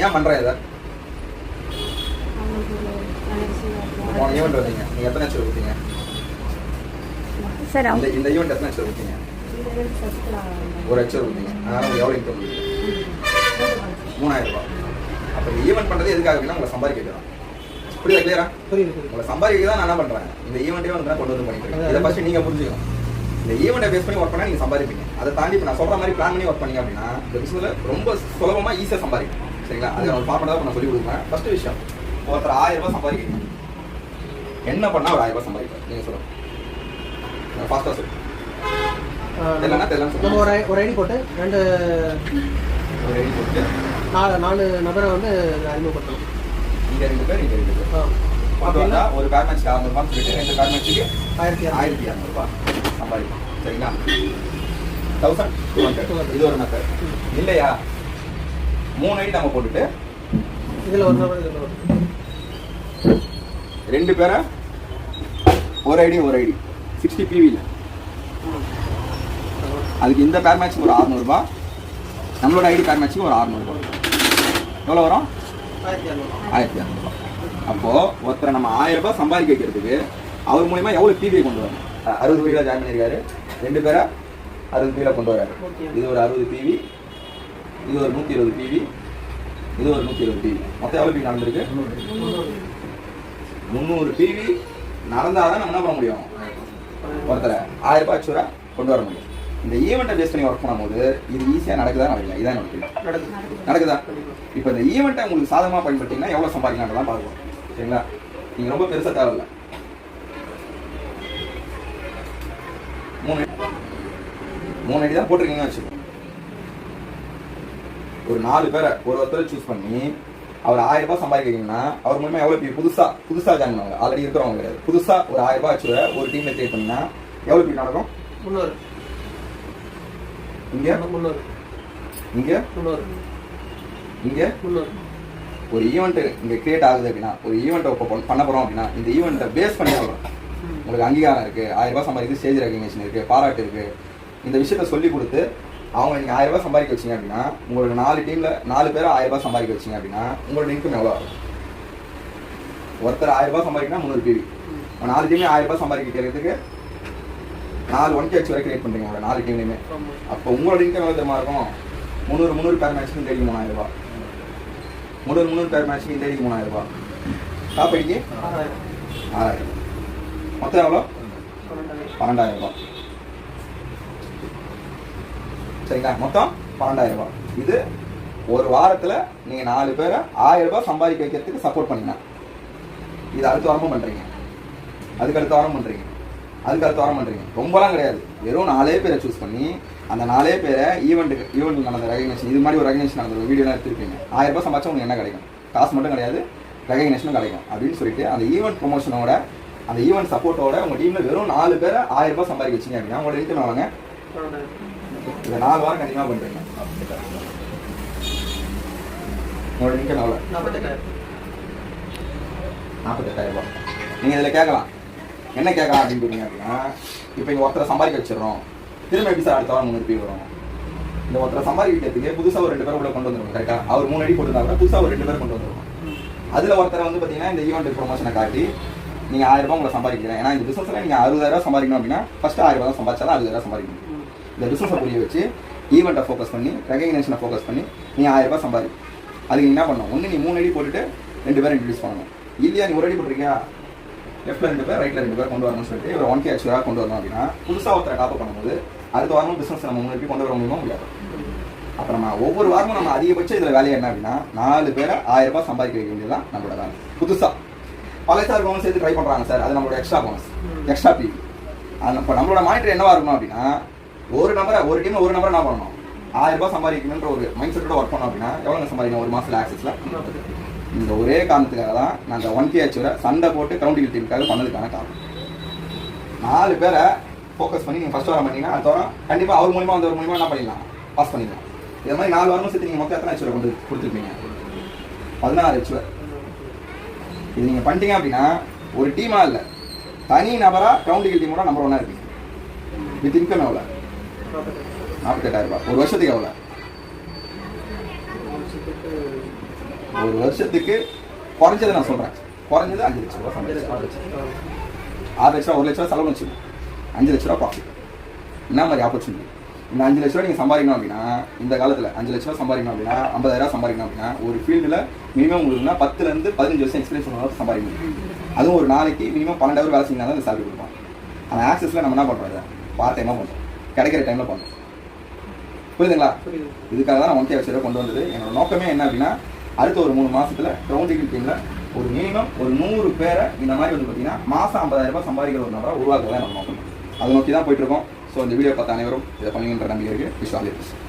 ஏன் பண்ணுறேன் இதை? போன ஈவெண்ட் வந்தீங்க, நீங்கள் எத்தனை லட்சம் கொடுத்தீங்க சார்? இந்த ஈவெண்ட் எத்தனை லட்சம் கொடுத்தீங்க? 1 லட்சம் கொடுத்தீங்க. அதனால் உங்களுக்கு எவ்வளோ இன்கம் கொடுத்தீங்க? 3000 ரூபா. அப்போ இந்த ஈவெண்ட் பண்ணுறது எதுக்காக அப்படின்னா உங்களை சம்பாதிக்க வைக்கலாம். புரியுதா? கிளியரா? புரியுது. உங்களை சம்பாதிக்க தான் நான் என்ன பண்ணுறேன், இந்த ஈவெண்ட்டே வந்து நான் கொண்டு வந்து பண்ணிட்டு இருக்கேன். இதை ஃபஸ்ட்டு நீங்கள் புரிஞ்சுக்கணும். இந்த ஈவெண்ட்டை பேஸ் பண்ணி ஒர்க் பண்ணால் நீங்கள் சம்பாதிப்பீங்க. அதை தாண்டி இப்போ நான் சொல்கிற மாதிரி பிளான் பண்ணி ஒர்க் பண்ணீங்க அப்படின்னா இந்த பிஸ்னஸில் ரொம்ப சுலபமாக ஈஸியாக சம்பாதிக்கும். சரிங்களா? அது நான் பார்ப்பதா நான் சொல்லி கொடுக்குறேன். ஃபஸ்ட்டு விஷயம், ஒருத்தர் 1000 ரூபாய் சம்பாதிக்கணும். என்ன பண்ணால் ஒரு 1000 ரூபாய் சம்பாதிப்பார்? நீங்கள் சொல்லுங்கள், ஃபாஸ்ட்டாக சொல்லு. தெரியலன்னா தெரியலன்னு ஒரு ஐடி போட்டு நாலு நபரை வந்து அறிமுகப்படுத்தணும். இங்கே 2 பேர், இங்கே 2 பேர். பார்த்தோம்னா ஒரு பேர் மேட்ச்க்கு 600 ரூபான்னு சொல்லிட்டு 2 பேர் மேட்ச்சுக்கு 1200 ரூபாய் சம்பாதிக்கும். சரிங்களா? 1200. இது ஒரு மெத்தட். இல்லையா, 3 ஐடி நம்ம போட்டுட்டு இதில் ஒரு நபர் 2 பேரை ஒரு ஐடி 60 PVல. அதுக்கு இந்த பேர் மேட்ச்சுக்கு ஒரு 600 ரூபாய், நம்மளோட ஐடி பேர் மேட்ச்சுக்கு ஒரு 600 ரூபாய். எவ்வளோ வரும்? 1200 ரூபாய். அப்போது ஒருத்தரை நம்ம 1000 ரூபாய் சம்பாதிக்க வைக்கிறதுக்கு அவர் மூலிமா எவ்வளோ PV கொண்டு வரணும்? 60 PV ஜாயின் பண்ணியிருக்காரு. 2 பேரை 60 PV கொண்டு வராரு. இது ஒரு 60 PV, இது ஒரு 120 PV, இது ஒரு 120 PV. மொத்தம் எவ்வளோ PV நடந்திருக்கு? 300 PV நடந்தால் தான் நம்ம என்ன பண்ண முடியும்? ஒருத்தரை 1000 ரூபாய் ஆக்சுவலாக கொண்டு வர முடியும். இந்த ஈவெண்ட்டை பேஸ் பண்ணி ஒர்க் பண்ணும்போது இது ஈஸியாக நடக்குதா நடக்கல? இதான் நடக்குதா? இப்போ இந்த ஈவெண்ட்டை உங்களுக்கு சாதகமாக பயன்படுத்திங்கன்னா எவ்வளோ சம்பாதிக்கலாம்லாம் பார்க்கலாம். சரிங்களா? நீங்கள் ரொம்ப பெருசாக தேவையில்லை. 3 ஐடி தான் போட்டிருக்கீங்கன்னு வச்சுக்கோங்க. ஒரு 4 பேரை ஒருத்தரை சூஸ் பண்ணி அவர் 1000 ரூபாய் சம்பாதிக்கிறீங்கன்னா அவர் மூலமா எவ்வளோ புதுசாக ஜாயின் பண்ணுவாங்க. ஆல்ரெடி இருக்கிறவங்க கிடையாது. புதுசாக ஒரு 1000 ரூபாய் ஆச்சு ஒரு டீம்ல கிரியேட் பண்ணிங்கன்னா எவ்வளோ பீட் நடக்கும்? 300. இங்கே 300. இங்கே 300. இங்கே 300. ஒரு ஈவெண்ட் இங்கே கிரியேட் ஆகுது அப்படின்னா, ஒரு ஈவெண்ட்டை இப்போ பண்ண போகிறோம் அப்படின்னா இந்த ஈவெண்ட்டை பேஸ் பண்ணி சொல்கிறோம். உங்களுக்கு அங்கீகாரம் இருக்குது, 1000 ரூபாய் சம்பாதிக்கு, ஸ்டேஜ் ரெகக்னேஷன் இருக்குது, பாராட்டு இருக்குது. இந்த விஷயத்த சொல்லி கொடுத்து அவங்க நீங்கள் 1000 ரூபாய் சம்பாதிக்க வச்சிங்க அப்படின்னா உங்களுக்கு 4 டீமில் 4 பேரை 1000 ரூபாய் சம்பாதிக்க வச்சிங்க அப்படின்னா உங்களோட இன்கம் எவ்வளோ ஆகும்? ஒருத்தர் 1000 ரூபாய் சம்பாதிக்கினா 300 PV. 4 டீம்லேயும் 1000 ரூபாய் சம்பாதிக்கிறதுக்கு 4 1K வரை கிரியேட் பண்ணுறீங்க உங்களோட 4 டீம்லையுமே. அப்போ உங்களோட இன்கம் எவ்வளோ தெரியுமா இருக்கும்? 300 பேர் மேட்ச்சுக்கு இந்த ஐடிக்கு 3000 ரூபாய். 300 பேர் மேட்ச்சுக்கு இந்த ஐடிக்கு 3000 ரூபாய். டாப் ஐடிக்கு 6000. மொத்தம் எவ்வளோ? 12000 ரூபாய். சரிங்களா? மொத்தம் 12000 ரூபாய். இது ஒரு வாரத்தில் நீங்கள் 4 பேரை 1000 ரூபாய் சம்பாதிக்க வைக்கிறதுக்கு சப்போர்ட் பண்ணினா இது அடுத்த வாரமும் பண்ணுறீங்க, அதுக்கு அடுத்த வாரம் பண்ணுறீங்க, அதுக்கு அடுத்த வாரம் பண்ணுறீங்க. ரொம்பலாம் கிடையாது. வெறும் 4 பேரை சூஸ் பண்ணி அந்த 4 பேரை ஈவெண்ட்டுக்கு நடந்த ரெகக்னேஷன், இது மாதிரி ஒரு ரெகக்னேஷன் நடந்த ஒரு வீடியோலாம் எடுத்துருப்பீங்க. 1000 ரூபாய் சம்பாதிச்சா உங்களுக்கு என்ன கிடைக்கும்? காசு மட்டும் கிடையாது, ரெகக்னேஷனும் கிடைக்கும் அப்படின்னு சொல்லிட்டு அந்த ஈவெண்ட் ப்ரொமோஷனோட அந்த ஈவெண்ட் சப்போர்ட்டோட உங்கள் டீமில் வெறும் 4 பேரை 1000 ரூபாய் சம்பாதிக்க வச்சிங்க அப்படின்னா உங்களோட இன்கம் எவ்வளோங்க? இந்த 4 வாரம் கண்டிப்பாக பண்ணுறீங்க. உங்களோட இன்கம் எவ்வளோ? 48,000 ரூபாய். நீங்கள் இதில் கேட்கலாம், என்ன கேட்கலாம் அப்படின்னு கேட்டீங்க அப்படின்னா, இப்போ இங்கே ஒருத்தரை சம்பாதிக்க வச்சிடறோம், திரும்ப எப்படி சார் அடுத்த வாரம் 300 PV வரும்? இந்த ஒருத்தரை சம்பாதிக்கிறதுக்கு புதுசாக ஒரு 2 பேர் உள்ள கொண்டு வந்துருவோம். கரெக்டாக அவர் 3 அடி போட்டுருந்தா கூட புதுசாக ஒரு 2 பேர் கொண்டு வந்துருவோம். அதில் ஒருத்தரை வந்து பார்த்தீங்கன்னா இந்த ஈவெண்ட் ப்ரொமோஷனை காட்டி நீங்கள் 1000 ரூபாய் உங்களை சம்பாதிக்கிறேன். ஏன்னா இந்த பிஸ்னஸில் நீங்கள் 60,000 ரூபாய் சம்பாதிக்கணும் அப்படின்னா ஃபஸ்ட்டு 1000 ரூபாய் சம்பாதிச்சாலும் 60,000 ரூபாய் சம்பாதிக்கணும். இந்த பிஸ்னஸை புரிய வச்சு ஈவெண்ட்டை ஃபோக்கஸ் பண்ணி ரெகக்னேஷனை ஃபோக்கஸ் பண்ணி நீ 1000 ரூபாய் சம்பாதி. அதுக்கு என்ன பண்ணணும்? ஒன்று நீ 3 அடி போட்டுட்டு 2 பேரை இன்ட்ரடியூஸ் பண்ணணும். இல்லையா நீ ஒரு அடி போட்டிருக்கியா, லெஃப்ட்டில் 2 பேர் ரைட்டில் 2 பேர் கொண்டு வரணும்னு சொல்லிட்டு ஒரு 1K ஆக்சுவலாக கொண்டு வரணும் அப்படின்னா புதுசாக ஒருத்தரை டாப் பண்ணும்போது அடுத்த வாரமும் பிஸ்னஸ் நம்ம 3 கொண்டு வர முடியாது. அப்போ நம்ம ஒவ்வொரு வாரமும் நம்ம அதிகபட்சம் இதில் வேலையை என்ன அப்படின்னா 4 பேரை 1000 ரூபாய் சம்பாதிக்க வைக்க வேண்டியதுதான் நம்மளோட வேலை. புதுசாக பழைய போனஸ் சேர்த்து ட்ரை பண்ணுறாங்க சார், அது நம்மளோட எக்ஸ்ட்ரா போனஸ், எக்ஸ்ட்ரா PV. அது இப்போ நம்மளோட மானிட்டர் என்னவா இருக்கணும் அப்படின்னா ஒரு டீமில் ஒரு நம்பரை என்ன பண்ணணும்? 1000 ரூபாய் சம்பாதிக்கணுன்ற ஒரு மைண்ட் செட்டோட ஒர்க் பண்ணோம் அப்படின்னா எவ்வளோ சம்பாதிக்கணும் ஒரு மாதத்தில் ஆக்சஸில்? இந்த ஒரே காரணத்துக்காக தான் நாங்கள் 1K ஆச்சுவரை சண்டை போட்டு கவுண்டிங் டீமுக்காக பண்ணதுக்கான காரணம். 4 பேரை ஃபோக்கஸ் பண்ணி நீங்கள் ஃபஸ்ட் வாரம் பண்ணிங்கன்னா அடுத்த வாரம் கண்டிப்பாக அவர் மூலிமா அந்த ஒரு மூலிமா என்ன பண்ணிடலாம்? பாஸ் பண்ணிடலாம். இதே மாதிரி 4 வாரமும் சேர்த்து நீங்கள் மொத்தம் எத்தனை ஆச்சுவரை கொண்டு கொடுத்துருப்பீங்க? 16 ஆச்சுவரை. இது நீங்கள் பண்ணிட்டீங்க அப்படின்னா ஒரு டீமாக இல்லை, தனி நபராக கவுண்டிங் டீமோட நம்பர் 1 இருப்பீங்க. வித் இன்கம் எவ்வளோ? 48,000 ரூபாய். ஒரு வருஷத்துக்கு எவ்வளோ? ஒரு வருஷத்துக்கு குறைஞ்சது நான் சொல்கிறேன், குறைஞ்சது 5 லட்ச ரூபா சம்பாதிச்சு 6 லட்ச ரூபா 1 லட்ச ரூபா செலவு வச்சுக்கணும், 5 லட்ச ரூபா ப்ராஃபிட். என்ன மாதிரி ஆப்பர்ச்சுனிட்டி? இந்த 5 லட்ச ரூபா நீங்கள் சம்பாதிக்கணும் அப்படின்னா, இந்த காலத்தில் 5 லட்ச ரூபா சம்பாதிக்கணும் அப்படின்னா, 50,000 சம்பாதிக்கணும் அப்படின்னா, ஒரு ஃபீல்டில் மினிமம் உங்களுக்குன்னா 10 to 15 வருஷம் எக்ஸ்பீரியன்ஸ் பண்ணாலும் சம்பாதிக்க முடியும். அதுவும் ஒரு நாளைக்கு மினிமம் 12 hours வேலை செஞ்சால் தான் இந்த சேலரி கொடுப்பாங்க. அந்த ஆக்சஸில் நம்ம என்ன பண்ணுறோம், பார்ட் டைமாக பண்ணுறோம், கிடைக்கிற டைமில் பண்ணுறோம். புரியுதுங்களா? இதுக்காக தான் நான் 1K வச்சு கொண்டு வந்தது. என்னோட நோக்கமே என்ன அப்படின்னா, அடுத்த ஒரு 3 மாதத்தில் ரவுண்டிங் டீமில் ஒரு மினிமம் ஒரு 100 பேரை இந்த மாதிரி வந்து பார்த்தீங்கன்னா மாதம் 50,000 ரூபாய் சம்பாதிக்கிற ஒரு நபராக உருவாக்குறதா நம்ம நோக்கம். அதை நோக்கி தான் போயிட்டு இருக்கோம். ஸோ இந்த வீடியோ பார்த்த அனைவரும் இதை பண்ணுங்கன்ற நம்பிக்கை இருக்குது. Wish all the best.